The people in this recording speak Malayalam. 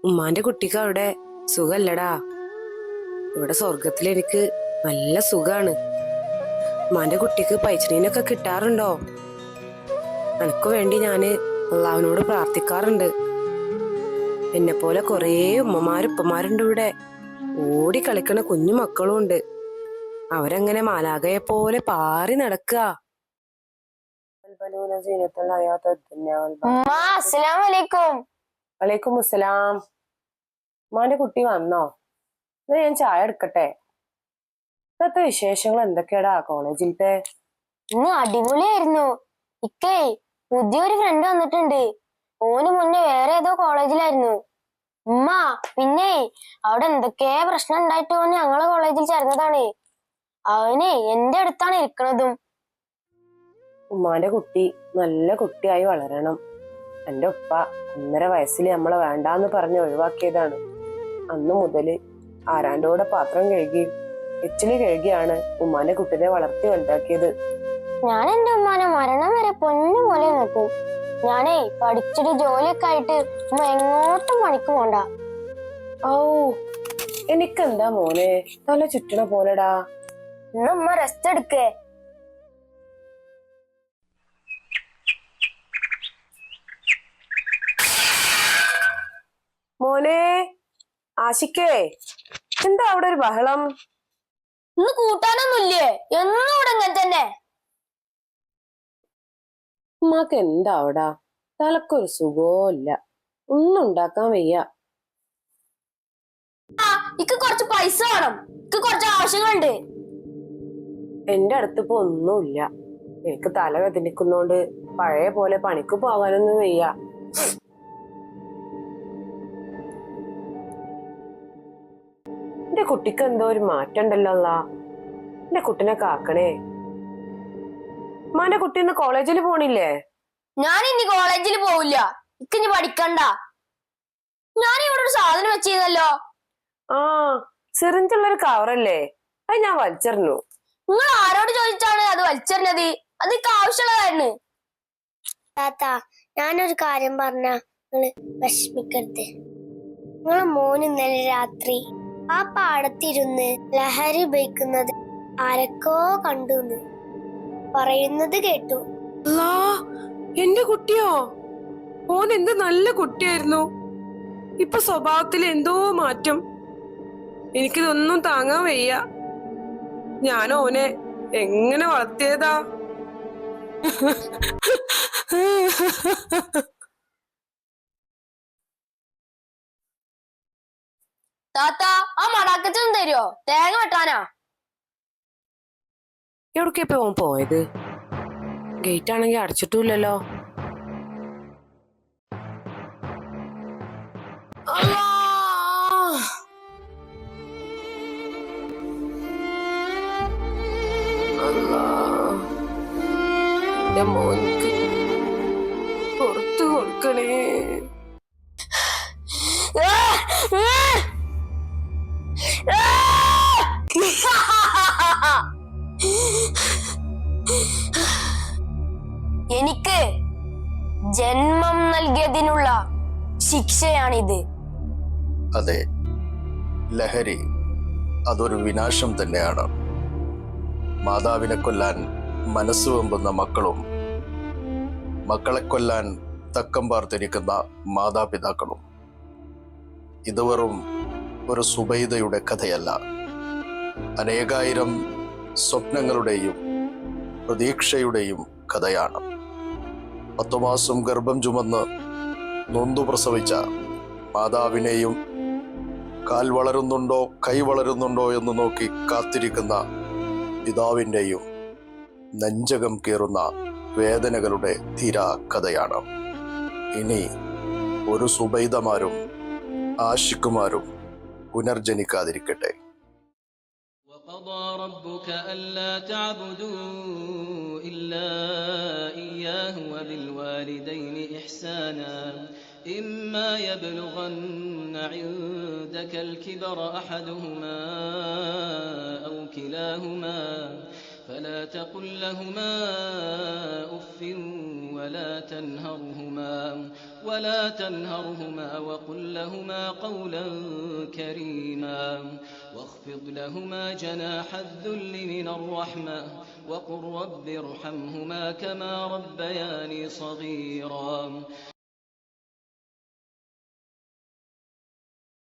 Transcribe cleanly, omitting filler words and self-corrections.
ഉമ്മാന്റെ കുട്ടിക്ക് അവിടെ സുഖല്ലടാ. ഇവിടെ സ്വർഗത്തിൽ എനിക്ക് നല്ല സുഖാണ്. ഉമ്മാന്റെ കുട്ടിക്ക് പൈച്ചനീനൊക്കെ കിട്ടാറുണ്ടോ? എനക്ക് വേണ്ടി ഞാന് അള്ളാഹുവിനോട് പ്രാർത്ഥിക്കാറുണ്ട്. എന്നെ പോലെ കൊറേ ഉമ്മമാരുപ്പമാരുണ്ട് ഇവിടെ. ഓടി കളിക്കണ കുഞ്ഞു മക്കളും ഉണ്ട്. അവരങ്ങനെ മാലാകയെ പോലെ പാറി നടക്കുക. വലൈക്കും അസ്സലാം. ഉമ്മാന്റെ കുട്ടി വന്നോ? എന്നാ ഞാൻ ചായ എടുക്കട്ടെ. ഇന്നത്തെ വിശേഷങ്ങൾ എന്തൊക്കെയാടാ കോളേജിലത്തെ? ഇന്ന് അടിപൊളിയായിരുന്നു. ഇക്കേ, പുതിയൊരു ഫ്രണ്ട് വന്നിട്ടുണ്ട്. ഓന് മുന്നേ വേറെ ഏതോ കോളേജിലായിരുന്നു. ഉമ്മ, പിന്നെ അവിടെ എന്തൊക്കെയാ പ്രശ്നം ഉണ്ടായിട്ട് ഓന് ഞങ്ങളെ കോളേജിൽ ചേർന്നതാണ്. അവന് എന്റെ അടുത്താണ് ഇരിക്കണതും. ഉമ്മാന്റെ കുട്ടി നല്ല കുട്ടിയായി വളരണം. എന്റെ ഉപ്പ 1.5 വയസ്സിൽ നമ്മളെ വേണ്ടാന്ന് പറഞ്ഞ് ഒഴിവാക്കിയതാണ്. അന്നു മുതല് ആരാണ്ടോടെ പാത്രം കഴുകി എച്ചില് കഴുകിയാണ് ഉമ്മാന്റെ കുട്ടിനെ വളർത്തി വലുതാക്കിയത്. ഞാൻ എന്റെ ഉമ്മാനെ മരണം വരെ പൊന്നു പോലെ നോക്കും. ഞാനേ പഠിച്ചിട്ട് ജോലിയൊക്കെ ആയിട്ട് ഉമ്മ എങ്ങോട്ടും പണിക്ക് പോണ്ട. ഓ, എനിക്കെന്താ മോനെ തല ചുറ്റണ പോലെടാ. ഇന്ന് ഉമ്മ റെസ്റ്റ് എടുക്കേ. മോനെ ആശിക്കേ, എന്താ അവിടെ ഒരു ബഹളം? ഇന്ന് കൂട്ടാനൊന്നുമില്ലേ? എന്നും ഇവിടെ ഇങ്ങനെ തന്നെ. ഉമ്മാക്ക് എന്താ അവിടാ? തലക്കൊരു സുഖമില്ല, ഒന്നും ഉണ്ടാക്കാൻ വയ്യ. ഇക്ക് കുറച്ച് പൈസ വേണം. ഇക്ക് കുറച്ച് ആവശ്യങ്ങളുണ്ട്. എന്റെ അടുത്തിപ്പോ ഒന്നുമില്ല. എനിക്ക് തല വേദനിക്കുന്നോണ്ട് പഴയ പോലെ പണിക്ക് പോകാനൊന്നും വയ്യ. എന്റെ കുട്ടിക്ക് എന്തോ ഒരു മാറ്റം ഉണ്ടല്ലോ അല്ലാ. എന്റെ കുട്ടിനെ കാക്കണേ. ഉമ്മാന്റെ കുട്ടി ഇന്ന് കോളേജിൽ പോണില്ലേ? ഞാൻ ഇനി കോളേജിൽ പോവില്ല. ഇക്ക് ഇനി പഠിക്കണ്ട. ഞാൻ ഇവിടെ ഒരു സാധനം വെച്ചിരുന്നല്ലോ. ആ, സിറിഞ്ചുള്ളൊരു കവറല്ലേ? അത് ഞാൻ വലിച്ചെറിഞ്ഞു. നിങ്ങൾ ആരോട് ചോദിച്ചാണ് അത് വലിച്ചെറിഞ്ഞത്? അത് ഇക്ക് ആവശ്യമുള്ളതായിരുന്നു. താത്ത, ഞാനൊരു കാര്യം പറഞ്ഞ നിങ്ങള് വിഷമിക്കരുത്. നിങ്ങളെ മോന് ഇന്നലെ രാത്രി ആ പാടത്തിരുന്ന് ലഹരി ഉപയോഗിക്കുന്നത് ആരൊക്കോ കണ്ടു പറയുന്നത് കേട്ടു. അല്ലാ, എന്റെ കുട്ടിയോ? ഓൻ എന്ത് നല്ല കുട്ടിയായിരുന്നു. ഇപ്പൊ സ്വഭാവത്തിൽ എന്തോ മാറ്റം. എനിക്കിതൊന്നും താങ്ങാൻ വയ്യ. ഞാൻ ഓനെ എങ്ങനെ വളർത്തിയതാ. താത്ത, ആ മടാക്കച്ചൊന്നും തരുമോ? തേങ്ങ വെട്ടാനാ. എവിടേക്കിപ്പോ ഓൻ പോയത്? ഗേറ്റ് ആണെങ്കിൽ അടച്ചിട്ടില്ലല്ലോ. എന്റെ മോനിക്ക് പുറത്തു കൊടുക്കണേ. എനിക്ക് ജന്മം നൽകിയതിനുള്ള ശിക്ഷയാണിത്. അതെ, ലഹരി അതൊരു വിനാശം തന്നെയാണ്. മാതാവിനെ കൊല്ലാൻ മനസ്സ് വെമ്പുന്ന മക്കളും മക്കളെ കൊല്ലാൻ തക്കം പാർത്തിരിക്കുന്ന മാതാപിതാക്കളും. ഇത് വെറും ഒരു സുബൈദയുടെ കഥയല്ല, അനേകായിരം സ്വപ്നങ്ങളുടെയും പ്രതീക്ഷയുടെയും കഥയാണ്. 10 മാസം ഗർഭം ചുമന്ന് നൊന്തു പ്രസവിച്ച മാതാവിനെയും കാൽ വളരുന്നുണ്ടോ കൈ വളരുന്നുണ്ടോ എന്ന് നോക്കി കാത്തിരിക്കുന്ന പിതാവിൻ്റെയും നെഞ്ചകം കീറുന്ന വേദനകളുടെ തീരാ കഥയാണ്. ഇനി ഒരു സുബൈദമാരും ആശിക്കുമാരും പുനർജനിക്കാതിരിക്കട്ടെ. وقضى ربك ألا تعبدوا إلا إياه وبالوالدين إحسانا إما يبلغن عندك الكبر أحدهما أو كلاهما فلا تقل لهما أف ولا تنهرهما وقل لهما قولا كريما واخفض لهما جناح الذل من الرحمة وقل رب ارحمهما كما ربياني صغيرا